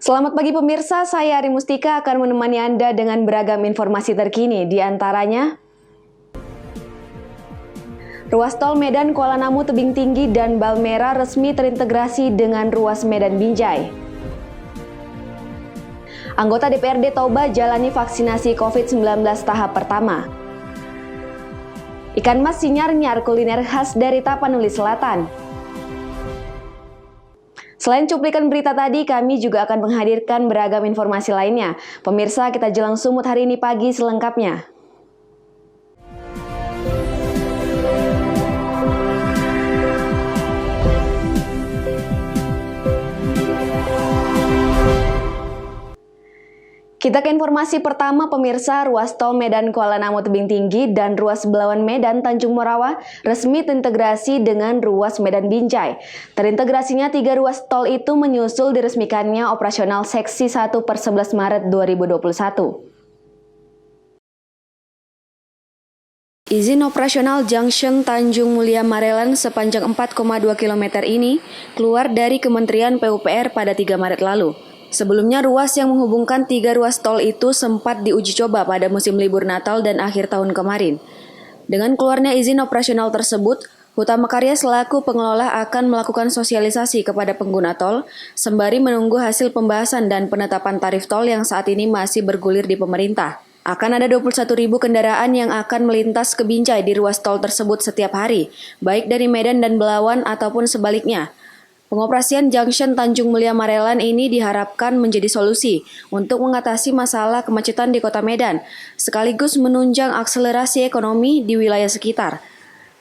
Selamat pagi pemirsa, saya Ari Mustika akan menemani Anda dengan beragam informasi terkini, di antaranya ruas tol Medan Kuala Namu Tebing Tinggi dan Balmera resmi terintegrasi dengan ruas Medan Binjai. Anggota DPRD Toba jalani vaksinasi COVID-19 tahap pertama. Ikan mas sinyar-nyar kuliner khas dari Tapanuli Selatan. Selain cuplikan berita tadi, kami juga akan menghadirkan beragam informasi lainnya. Pemirsa, kita jelang sumut hari ini pagi selengkapnya. Kita ke informasi pertama pemirsa, ruas tol Medan Kuala Namu Tebing Tinggi dan ruas Belawan Medan Tanjung Morawa resmi terintegrasi dengan ruas Medan Binjai. Terintegrasinya 3 ruas tol itu menyusul diresmikannya operasional seksi 1 per 11 Maret 2021. Izin operasional Junction Tanjung Mulia Marelan sepanjang 4,2 km ini keluar dari Kementerian PUPR pada 3 Maret lalu. Sebelumnya, ruas yang menghubungkan 3 ruas tol itu sempat diuji coba pada musim libur Natal dan akhir tahun kemarin. Dengan keluarnya izin operasional tersebut, Hutama Karya selaku pengelola akan melakukan sosialisasi kepada pengguna tol, sembari menunggu hasil pembahasan dan penetapan tarif tol yang saat ini masih bergulir di pemerintah. Akan ada 21.000 kendaraan yang akan melintas ke Binjai di ruas tol tersebut setiap hari, baik dari Medan dan Belawan ataupun sebaliknya. Pengoperasian Junction Tanjung Mulia Marelan ini diharapkan menjadi solusi untuk mengatasi masalah kemacetan di Kota Medan, sekaligus menunjang akselerasi ekonomi di wilayah sekitar,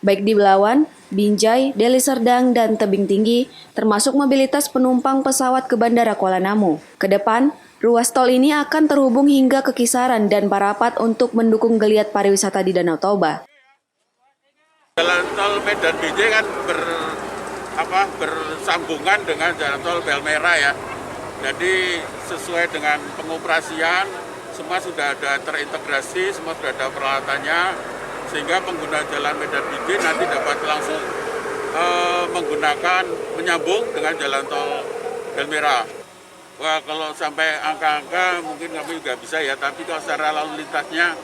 baik di Belawan, Binjai, Deli Serdang, dan Tebing Tinggi, termasuk mobilitas penumpang pesawat ke Bandara Kuala Namu. Kedepan, ruas tol ini akan terhubung hingga ke Kisaran dan Parapat untuk mendukung geliat pariwisata di Danau Toba. Jalan tol Medan Binjai kan bersambungan dengan jalan tol Balmera ya. Jadi sesuai dengan pengoperasian, semua sudah ada terintegrasi, semua sudah ada peralatannya, sehingga pengguna jalan Medan Binjai nanti dapat langsung menyambung dengan jalan tol Balmera. Wah, kalau sampai angka-angka mungkin kami juga bisa ya, tapi kalau secara lalu lintasnya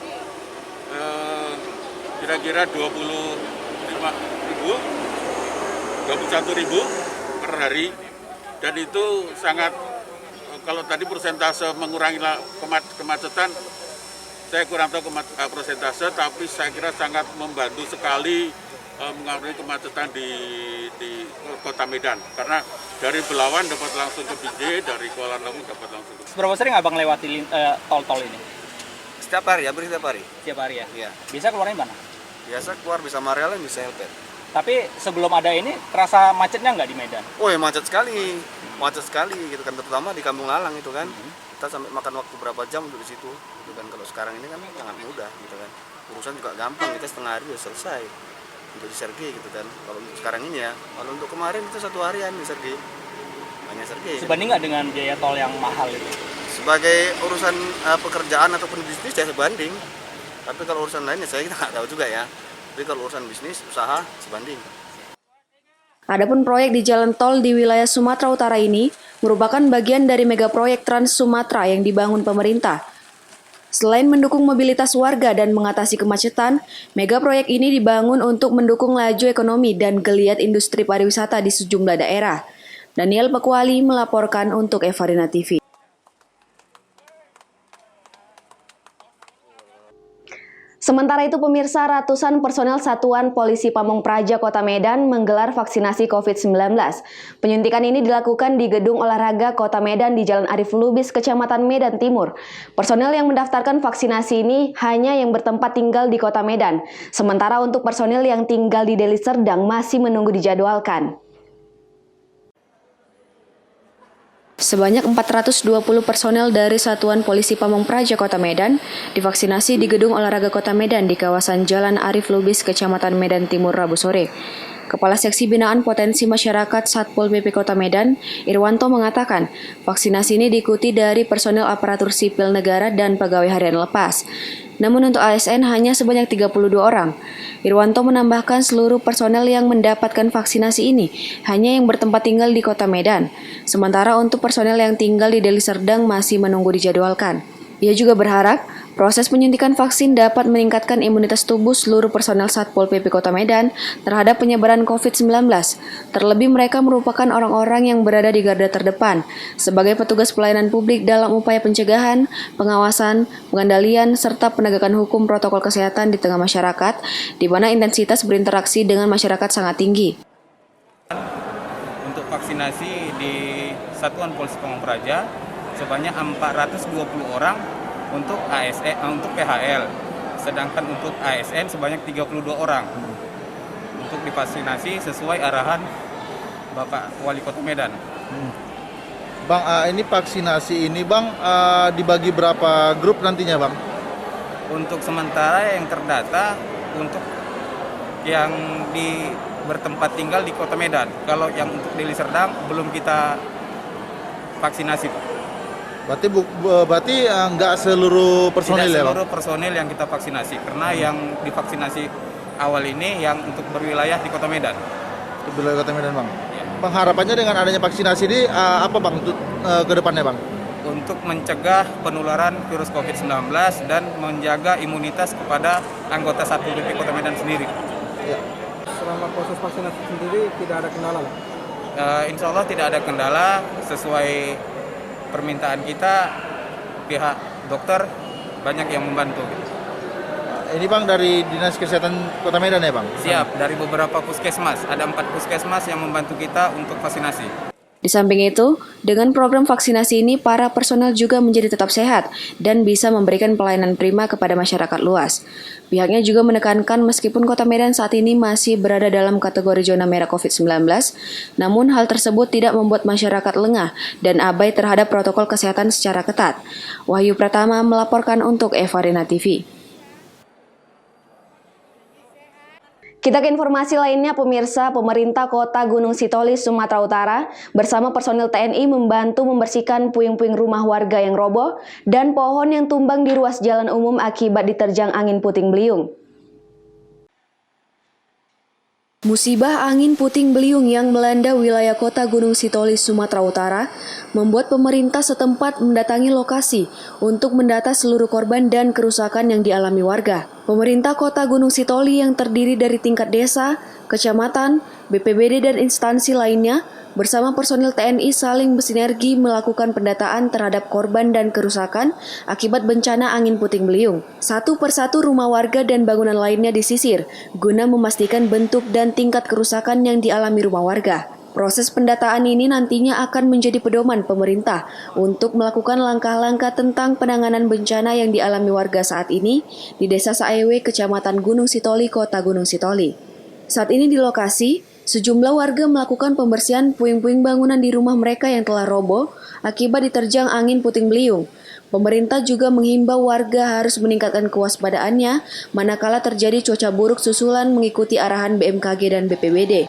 kira-kira 21.000 per hari, dan itu sangat, kalau tadi persentase mengurangi kemacetan, saya kurang tahu persentase, tapi saya kira sangat membantu sekali mengurangi kemacetan di Kota Medan, karena dari Belawan dapat langsung ke Binjai, dari Kuala Namu dapat langsung ke. Seberapa sering abang lewati tol-tol ini? Setiap hari, hampir setiap hari. Setiap hari ya? Iya. Bisa keluarnya mana? Biasa keluar bisa Marelan, bisa Helpet. Tapi sebelum ada ini, terasa macetnya nggak di Medan? Oh ya, macet sekali gitu kan, terutama di Kampung Lalang itu kan. Kita sampai makan waktu berapa jam untuk di situ, gitu kan. Kalau sekarang ini kan sangat mudah gitu kan. Urusan juga gampang, kita setengah hari udah selesai untuk di Sergei gitu kan. Kalau untuk sekarang ini ya, kalau untuk kemarin itu 1 harian di Sergei. Hanya Sergei. Sebanding nggak dengan biaya tol yang mahal itu? Sebagai urusan pekerjaan ataupun bisnis ya sebanding. Tapi kalau urusan lainnya saya nggak tahu juga ya. Tapi kalau urusan bisnis, usaha, sebanding. Adapun proyek di jalan tol di wilayah Sumatera Utara ini merupakan bagian dari mega proyek Trans Sumatera yang dibangun pemerintah. Selain mendukung mobilitas warga dan mengatasi kemacetan, mega proyek ini dibangun untuk mendukung laju ekonomi dan geliat industri pariwisata di sejumlah daerah. Daniel Pekwali melaporkan untuk Evarina TV. Sementara itu pemirsa, ratusan personel Satuan Polisi Pamong Praja Kota Medan menggelar vaksinasi COVID-19. Penyuntikan ini dilakukan di Gedung Olahraga Kota Medan di Jalan Arif Lubis, Kecamatan Medan Timur. Personel yang mendaftarkan vaksinasi ini hanya yang bertempat tinggal di Kota Medan. Sementara untuk personel yang tinggal di Deli Serdang masih menunggu dijadwalkan. Sebanyak 420 personel dari Satuan Polisi Pamong Praja Kota Medan divaksinasi di Gedung Olahraga Kota Medan di kawasan Jalan Arif Lubis, Kecamatan Medan Timur, Rabu sore. Kepala Seksi Binaan Potensi Masyarakat Satpol PP Kota Medan, Irwanto mengatakan, vaksinasi ini diikuti dari personel aparatur sipil negara dan pegawai harian lepas. Namun untuk ASN hanya sebanyak 32 orang. Irwanto menambahkan seluruh personel yang mendapatkan vaksinasi ini hanya yang bertempat tinggal di Kota Medan. Sementara untuk personel yang tinggal di Deli Serdang masih menunggu dijadwalkan. Ia juga berharap proses penyuntikan vaksin dapat meningkatkan imunitas tubuh seluruh personel Satpol PP Kota Medan terhadap penyebaran COVID-19. Terlebih mereka merupakan orang-orang yang berada di garda terdepan sebagai petugas pelayanan publik dalam upaya pencegahan, pengawasan, pengendalian, serta penegakan hukum protokol kesehatan di tengah masyarakat, di mana intensitas berinteraksi dengan masyarakat sangat tinggi. Untuk vaksinasi di Satuan Polisi Pamong Praja sebanyak 420 orang untuk untuk PHL, sedangkan untuk ASN sebanyak 32 orang untuk divaksinasi sesuai arahan Bapak Wali Kota Medan. Bang, ini vaksinasi ini Bang dibagi berapa grup nantinya Bang? Untuk sementara yang terdata untuk yang bertempat tinggal di Kota Medan. Kalau yang untuk Deli Serdang belum kita vaksinasi, Pak. Berarti nggak seluruh personil ya Bang? Tidak seluruh personil yang kita vaksinasi, karena yang divaksinasi awal ini yang untuk berwilayah di Kota Medan. Di wilayah Kota Medan Bang? Ya. Bang, harapannya dengan adanya vaksinasi ini apa Bang untuk ke depannya Bang? Untuk mencegah penularan virus COVID-19 dan menjaga imunitas kepada anggota Satpol PP Kota Medan sendiri. Ya. Selama proses vaksinasi sendiri tidak ada kendala? Insya Allah tidak ada kendala, sesuai permintaan kita, pihak dokter banyak yang membantu. Ini Bang dari Dinas Kesehatan Kota Medan ya Bang? Siap, dari beberapa puskesmas, ada 4 puskesmas yang membantu kita untuk vaksinasi. Di samping itu, dengan program vaksinasi ini, para personel juga menjadi tetap sehat dan bisa memberikan pelayanan prima kepada masyarakat luas. Pihaknya juga menekankan meskipun Kota Medan saat ini masih berada dalam kategori zona merah COVID-19, namun hal tersebut tidak membuat masyarakat lengah dan abai terhadap protokol kesehatan secara ketat. Wahyu Pratama melaporkan untuk Evarina TV. Kita ke informasi lainnya, pemirsa. Pemerintah Kota Gunung Sitoli, Sumatera Utara bersama personil TNI membantu membersihkan puing-puing rumah warga yang roboh dan pohon yang tumbang di ruas jalan umum akibat diterjang angin puting beliung. Musibah angin puting beliung yang melanda wilayah Kota Gunung Sitoli, Sumatera Utara membuat pemerintah setempat mendatangi lokasi untuk mendata seluruh korban dan kerusakan yang dialami warga. Pemerintah Kota Gunung Sitoli yang terdiri dari tingkat desa, kecamatan, BPBD dan instansi lainnya bersama personil TNI saling bersinergi melakukan pendataan terhadap korban dan kerusakan akibat bencana angin puting beliung. Satu persatu rumah warga dan bangunan lainnya disisir guna memastikan bentuk dan tingkat kerusakan yang dialami rumah warga. Proses pendataan ini nantinya akan menjadi pedoman pemerintah untuk melakukan langkah-langkah tentang penanganan bencana yang dialami warga saat ini di Desa Saewe, Kecamatan Gunung Sitoli, Kota Gunung Sitoli. Saat ini di lokasi, sejumlah warga melakukan pembersihan puing-puing bangunan di rumah mereka yang telah roboh akibat diterjang angin puting beliung. Pemerintah juga menghimbau warga harus meningkatkan kewaspadaannya manakala terjadi cuaca buruk susulan mengikuti arahan BMKG dan BPBD.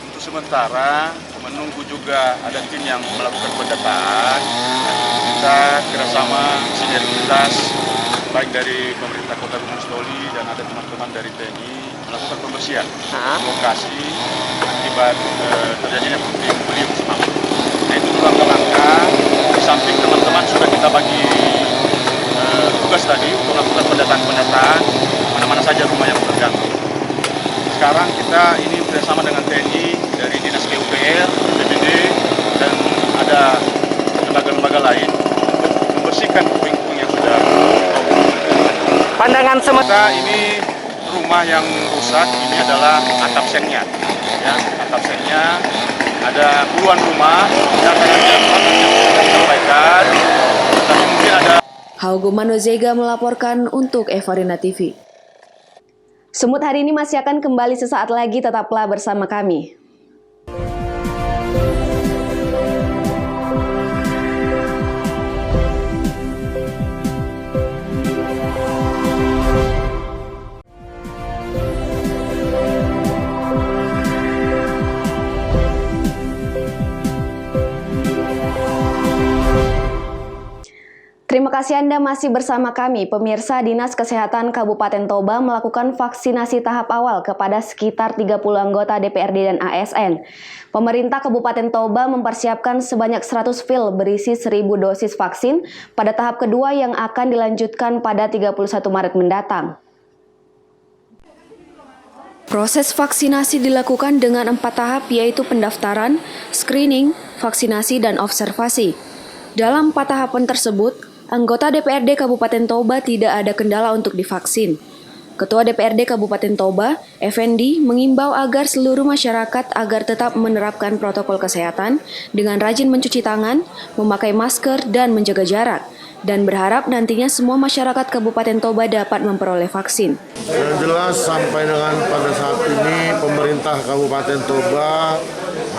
Untuk sementara menunggu juga ada tim yang melakukan pendataan. Kita kerjasama sinergitas baik dari pemerintah Kota Gunung Sitoli dan ada teman-teman dari TNI melakukan pembersihan lokasi akibat terjadinya puting beliung semalam. Nah itu langkah-langkah. Di samping teman-teman sudah kita bagi tugas tadi untuk melakukan pendataan mana-mana saja rumah yang terganggu. Sekarang kita ini bersama dengan TNI dari Dinas PUPR, BPBD, dan ada lembaga-lembaga lain membersihkan puing-puing yang sudah. Pandangan sementara ini rumah yang rusak ini adalah atap sennya, ya atap sennya ada puluhan rumah yang akan disampaikan, tapi mungkin ada. Haugo Manozega melaporkan untuk Evarina TV. Semut hari ini masih akan kembali sesaat lagi, tetaplah bersama kami. Terima kasih Anda masih bersama kami. Pemirsa, Dinas Kesehatan Kabupaten Toba melakukan vaksinasi tahap awal kepada sekitar 30 anggota DPRD dan ASN. Pemerintah Kabupaten Toba mempersiapkan sebanyak 100 vial berisi 1.000 dosis vaksin pada tahap kedua yang akan dilanjutkan pada 31 Maret mendatang. Proses vaksinasi dilakukan dengan 4 tahap, yaitu pendaftaran, screening, vaksinasi, dan observasi. Dalam 4 tahapan tersebut, anggota DPRD Kabupaten Toba tidak ada kendala untuk divaksin. Ketua DPRD Kabupaten Toba, Effendi, mengimbau agar seluruh masyarakat agar tetap menerapkan protokol kesehatan dengan rajin mencuci tangan, memakai masker, dan menjaga jarak, dan berharap nantinya semua masyarakat Kabupaten Toba dapat memperoleh vaksin. Yang jelas sampai dengan pada saat ini pemerintah Kabupaten Toba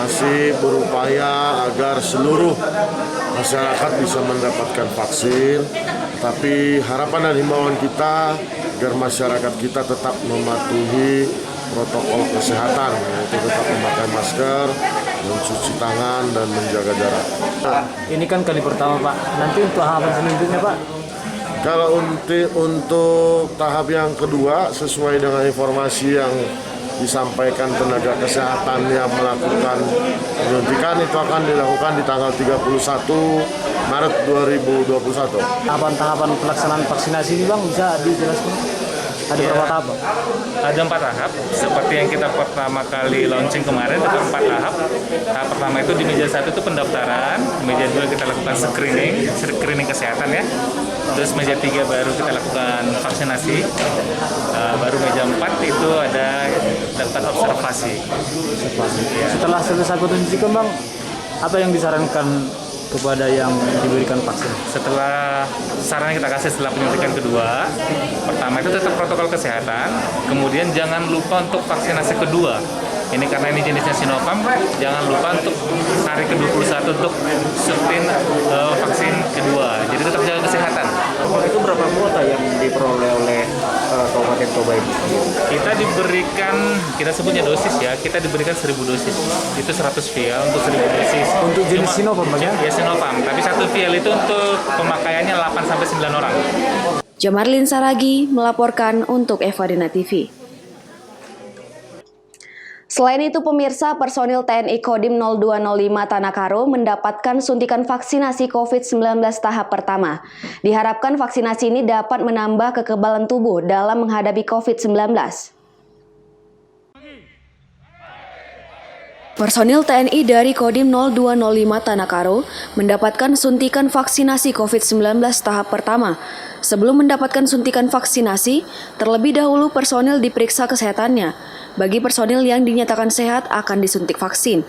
masih berupaya agar seluruh masyarakat bisa mendapatkan vaksin. Tapi harapan dan himbauan kita agar masyarakat kita tetap mematuhi protokol kesehatan, yaitu tetap memakai masker, mencuci tangan, dan menjaga jarak. Ini kan kali pertama, Pak. Nanti untuk tahapan selanjutnya, Pak? Kalau untuk tahap yang kedua, sesuai dengan informasi yang disampaikan tenaga kesehatan yang melakukan penyuntikan, itu akan dilakukan di tanggal 31 Maret 2021. Tahapan pelaksanaan vaksinasi ini, Bang, bisa dijelaskan? Ada berapa tahap, Bang? Ada 4 tahap, seperti yang kita pertama kali launching kemarin, ada 4 tahap. Tahap pertama itu di meja 1 itu pendaftaran, di meja 2 kita lakukan screening kesehatan ya. Terus meja 3 baru kita lakukan vaksinasi, baru meja 4 itu ada daftar observasi. Ya. Setelah selesai penyuntikan, Bang, apa yang disarankan kepada yang diberikan vaksin? Setelah saran yang kita kasih setelah penyuntikan kedua, pertama itu tetap protokol kesehatan, kemudian jangan lupa untuk vaksinasi kedua. Ini karena ini jenisnya Sinovac, jangan lupa untuk hari ke-21 untuk suntik vaksin kedua. Jadi tetap jaga kesehatan. Itu berapa kuota yang diperoleh oleh Kabupaten Toba ini? Kita sebutnya dosis ya, kita diberikan 1.000 dosis. Itu 100 vial untuk 1.000 dosis. Untuk jenis Sinovac, Bang, ya? Ya Sinovac, tapi 1 vial itu untuk pemakaiannya 8-9 orang. Jamarlin Saragi melaporkan untuk Evadina TV. Selain itu, pemirsa, personil TNI Kodim 0205 Tanakaro mendapatkan suntikan vaksinasi COVID-19 tahap pertama. Diharapkan vaksinasi ini dapat menambah kekebalan tubuh dalam menghadapi COVID-19. Personil TNI dari Kodim 0205 Tanakaro mendapatkan suntikan vaksinasi COVID-19 tahap pertama. Sebelum mendapatkan suntikan vaksinasi, terlebih dahulu personil diperiksa kesehatannya. Bagi personil yang dinyatakan sehat akan disuntik vaksin.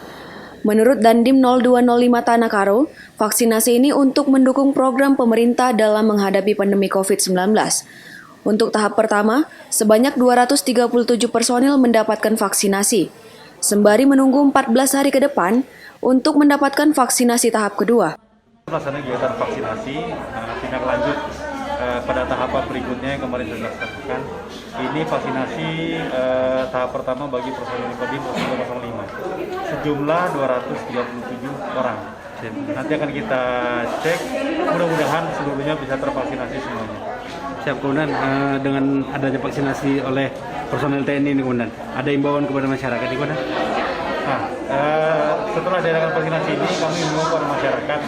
Menurut Dandim 0205 Tanakaro, vaksinasi ini untuk mendukung program pemerintah dalam menghadapi pandemi COVID-19. Untuk tahap pertama, sebanyak 237 personil mendapatkan vaksinasi. Sembari menunggu 14 hari ke depan untuk mendapatkan vaksinasi tahap kedua. Pelaksanaan kegiatan vaksinasi tindak lanjut pada tahapan berikutnya yang kemarin sudah dilaksanakan. Ini vaksinasi tahap pertama bagi personil Kodim 0205 sejumlah 237 orang. Nanti akan kita cek, mudah-mudahan seluruhnya bisa tervaksinasi semuanya. Siap, kemudian dengan adanya vaksinasi oleh personel TNI ini, kemudian ada imbauan kepada masyarakat ini, kemudian? Nah, setelah diadakan vaksinasi ini, kami mengimbau kepada masyarakat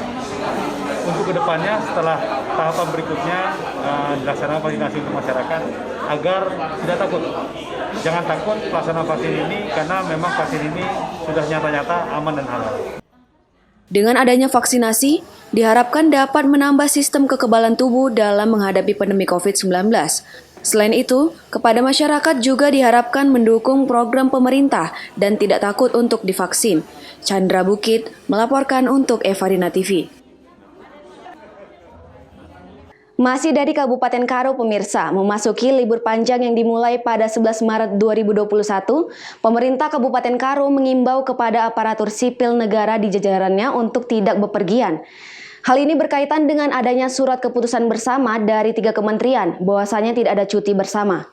untuk kedepannya setelah tahapan berikutnya dilaksanakan vaksinasi untuk masyarakat agar tidak takut. Jangan takut pelaksanaan vaksin ini karena memang vaksin ini sudah nyata-nyata aman dan halal. Dengan adanya vaksinasi, diharapkan dapat menambah sistem kekebalan tubuh dalam menghadapi pandemi COVID-19. Selain itu, kepada masyarakat juga diharapkan mendukung program pemerintah dan tidak takut untuk divaksin. Chandra Bukit melaporkan untuk Evadina TV. Masih dari Kabupaten Karo, pemirsa, memasuki libur panjang yang dimulai pada 11 Maret 2021, pemerintah Kabupaten Karo mengimbau kepada aparatur sipil negara di jajarannya untuk tidak bepergian. Hal ini berkaitan dengan adanya surat keputusan bersama dari 3 kementerian, bahwasanya tidak ada cuti bersama.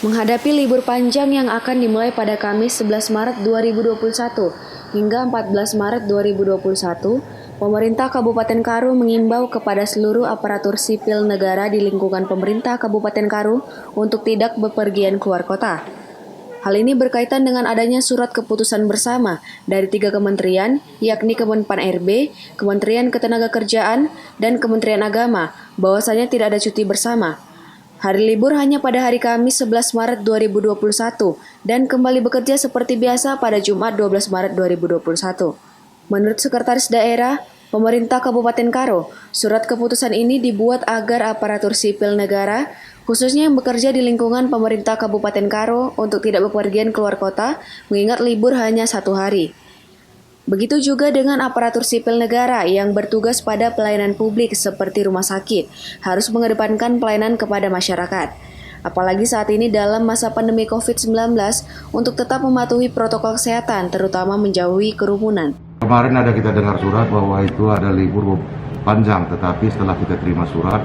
Menghadapi libur panjang yang akan dimulai pada Kamis 11 Maret 2021 hingga 14 Maret 2021, Pemerintah Kabupaten Karo mengimbau kepada seluruh aparatur sipil negara di lingkungan pemerintah Kabupaten Karo untuk tidak bepergian keluar kota. Hal ini berkaitan dengan adanya surat keputusan bersama dari 3 kementerian, yakni Kemenpan RB, Kementerian Ketenagakerjaan, dan Kementerian Agama, bahwasanya tidak ada cuti bersama. Hari libur hanya pada hari Kamis 11 Maret 2021 dan kembali bekerja seperti biasa pada Jumat 12 Maret 2021. Menurut Sekretaris Daerah Pemerintah Kabupaten Karo, surat keputusan ini dibuat agar aparatur sipil negara, khususnya yang bekerja di lingkungan pemerintah Kabupaten Karo untuk tidak bepergian keluar kota, mengingat libur hanya 1 hari. Begitu juga dengan aparatur sipil negara yang bertugas pada pelayanan publik seperti rumah sakit, harus mengedepankan pelayanan kepada masyarakat. Apalagi saat ini dalam masa pandemi COVID-19 untuk tetap mematuhi protokol kesehatan, terutama menjauhi kerumunan. Kemarin ada kita dengar surat bahwa itu ada libur panjang, tetapi setelah kita terima surat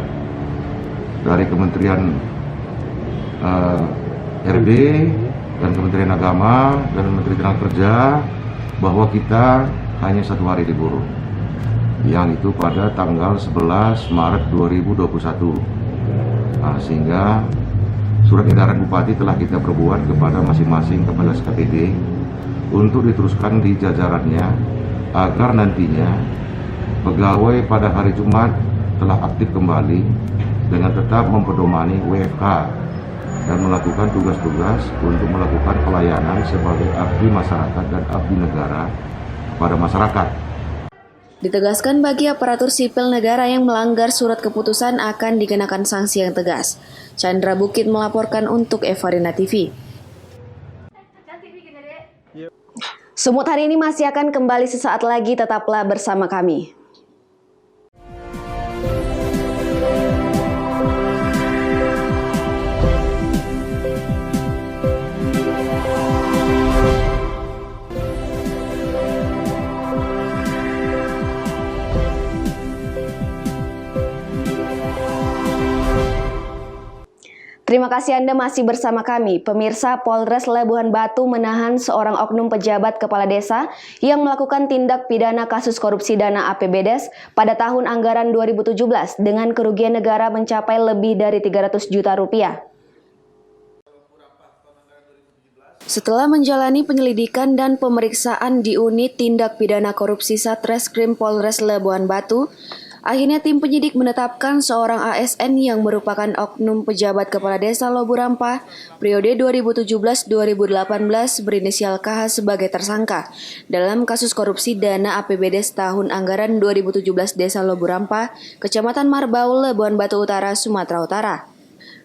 dari Kementerian RB dan Kementerian Agama dan Menteri Tenaga bahwa kita hanya 1 hari libur, yang itu pada tanggal 11 Maret 2021. Sehingga surat edaran Bupati telah kita perbuat kepada masing-masing kepala SKPD untuk diteruskan di jajarannya agar nantinya pegawai pada hari Jumat telah aktif kembali dengan tetap mempedomani WFH dan melakukan tugas-tugas untuk melakukan pelayanan sebagai abdi masyarakat dan abdi negara pada masyarakat. Ditegaskan bagi aparatur sipil negara yang melanggar surat keputusan akan dikenakan sanksi yang tegas. Chandra Bukit melaporkan untuk Evarina TV. Sumut hari ini masih akan kembali sesaat lagi, tetaplah bersama kami. Terima kasih Anda masih bersama kami. Pemirsa, Polres Labuhan Batu menahan seorang oknum pejabat kepala desa yang melakukan tindak pidana kasus korupsi dana APBDes pada tahun anggaran 2017 dengan kerugian negara mencapai lebih dari 300 juta rupiah. Setelah menjalani penyelidikan dan pemeriksaan di unit tindak pidana korupsi Satreskrim Polres Labuhan Batu, akhirnya tim penyidik menetapkan seorang ASN yang merupakan oknum pejabat kepala desa Loburampa periode 2017-2018 berinisial KH sebagai tersangka dalam kasus korupsi dana APBDes tahun anggaran 2017 Desa Loburampa, Kecamatan Marbau, Labuhan Batu Utara, Sumatera Utara.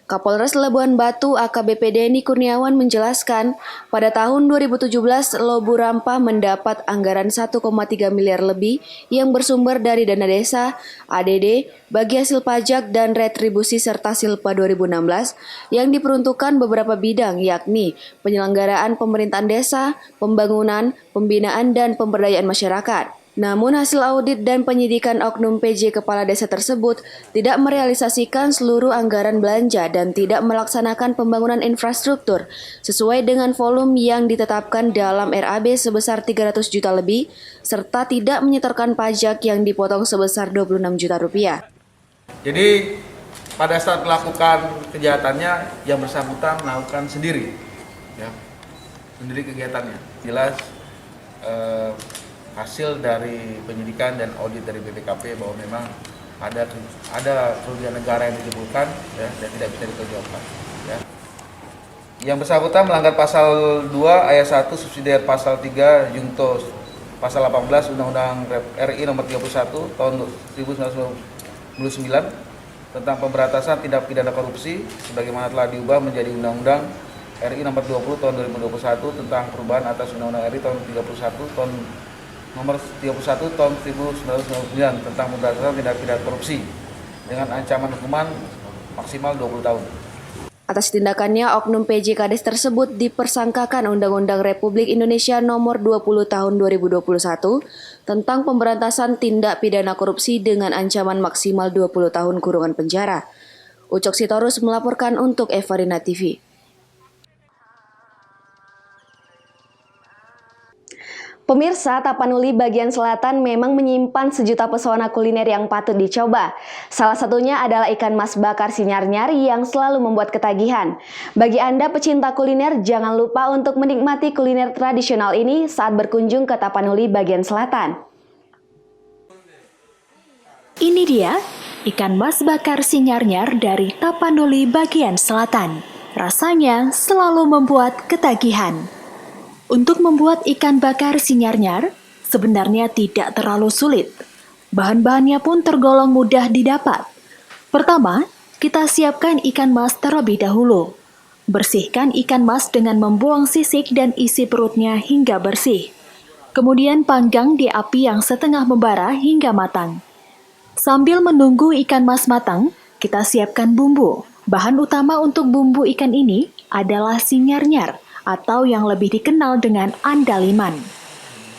Kapolres Labuhan Batu AKBP Denny Kurniawan menjelaskan, pada tahun 2017 Loburampa mendapat anggaran 1,3 miliar lebih yang bersumber dari dana desa, ADD, bagi hasil pajak dan retribusi serta Silpa 2016 yang diperuntukkan beberapa bidang yakni penyelenggaraan pemerintahan desa, pembangunan, pembinaan dan pemberdayaan masyarakat. Namun hasil audit dan penyidikan oknum PJ kepala desa tersebut tidak merealisasikan seluruh anggaran belanja dan tidak melaksanakan pembangunan infrastruktur sesuai dengan volume yang ditetapkan dalam RAB sebesar 300 juta lebih, serta tidak menyetorkan pajak yang dipotong sebesar 26 juta rupiah. Jadi pada saat melakukan kejahatannya, yang bersangkutan melakukan sendiri, ya, sendiri kegiatannya. Jelas hasil dari penyidikan dan audit dari BPKP bahwa memang ada kerugian negara yang ditimbulkan, ya, dan tidak bisa dipertanggungjawabkan. Ya. Yang bersangkutan melanggar pasal 2 ayat 1 subsidiar pasal 3 Junto pasal 18 Undang-Undang RI nomor 31 tahun 1999 tentang pemberantasan tindak pidana korupsi sebagaimana telah diubah menjadi Undang-Undang RI nomor 20 tahun 2021 tentang perubahan atas Undang-Undang RI tahun 31 tahun nomor 31 tahun 1999 tentang pemberantasan tindak pidana korupsi dengan ancaman hukuman maksimal 20 tahun. Atas tindakannya, oknum PJ Kades tersebut dipersangkakan Undang-Undang Republik Indonesia Nomor 20 Tahun 2021 tentang pemberantasan tindak pidana korupsi dengan ancaman maksimal 20 tahun kurungan penjara. Ucok Sitorus melaporkan untuk Evarina TV. Pemirsa, Tapanuli bagian selatan memang menyimpan sejuta pesona kuliner yang patut dicoba. Salah satunya adalah ikan mas bakar sinyarnyar yang selalu membuat ketagihan. Bagi Anda pecinta kuliner, jangan lupa untuk menikmati kuliner tradisional ini saat berkunjung ke Tapanuli bagian selatan. Ini dia ikan mas bakar sinyarnyar dari Tapanuli bagian selatan. Rasanya selalu membuat ketagihan. Untuk membuat ikan bakar sinyarnyar sebenarnya tidak terlalu sulit. Bahan-bahannya pun tergolong mudah didapat. Pertama, kita siapkan ikan mas terlebih dahulu. Bersihkan ikan mas dengan membuang sisik dan isi perutnya hingga bersih. Kemudian panggang di api yang setengah membara hingga matang. Sambil menunggu ikan mas matang, kita siapkan bumbu. Bahan utama untuk bumbu ikan ini adalah sinyarnyar, atau yang lebih dikenal dengan andaliman.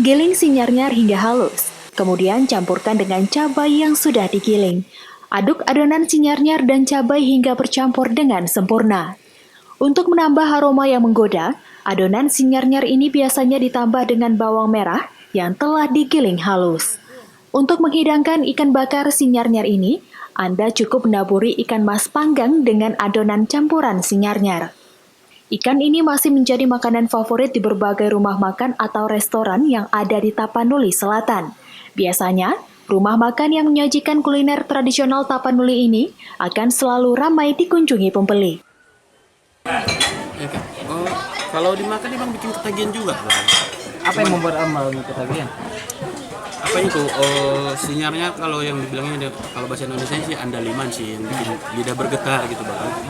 Giling sinyarnyar hingga halus, kemudian campurkan dengan cabai yang sudah digiling. Aduk adonan sinyarnyar dan cabai hingga bercampur dengan sempurna. Untuk menambah aroma yang menggoda, adonan sinyarnyar ini biasanya ditambah dengan bawang merah yang telah digiling halus. Untuk menghidangkan ikan bakar sinyarnyar ini, Anda cukup menaburi ikan mas panggang dengan adonan campuran sinyarnyar. Ikan ini masih menjadi makanan favorit di berbagai rumah makan atau restoran yang ada di Tapanuli Selatan. Biasanya, rumah makan yang menyajikan kuliner tradisional Tapanuli ini akan selalu ramai dikunjungi pembeli. Kalau dimakan emang bikin ketagihan juga. Apa yang membuat amal ketagihan? Apa itu? Sinyarnya kalau yang dibilangnya kalau bahasa Indonesia sih andaliman sih yang bikin lidah bergetar gitu bahkan.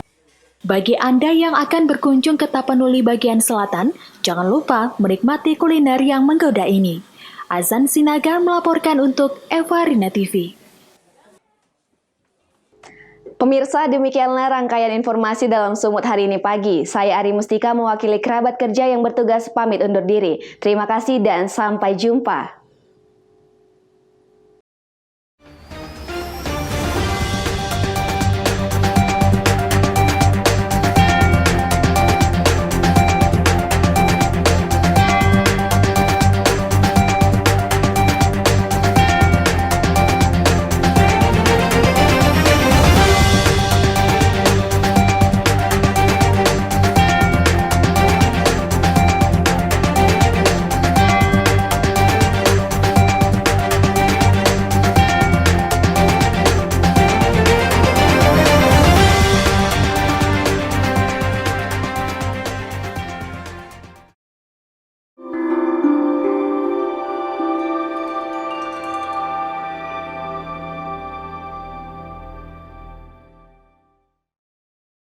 Bagi Anda yang akan berkunjung ke Tapanuli bagian selatan, jangan lupa menikmati kuliner yang menggoda ini. Azan Sinaga melaporkan untuk Eva Rina TV. Pemirsa, demikianlah rangkaian informasi dalam Sumut hari ini pagi. Saya Ari Mustika mewakili kerabat kerja yang bertugas pamit undur diri. Terima kasih dan sampai jumpa.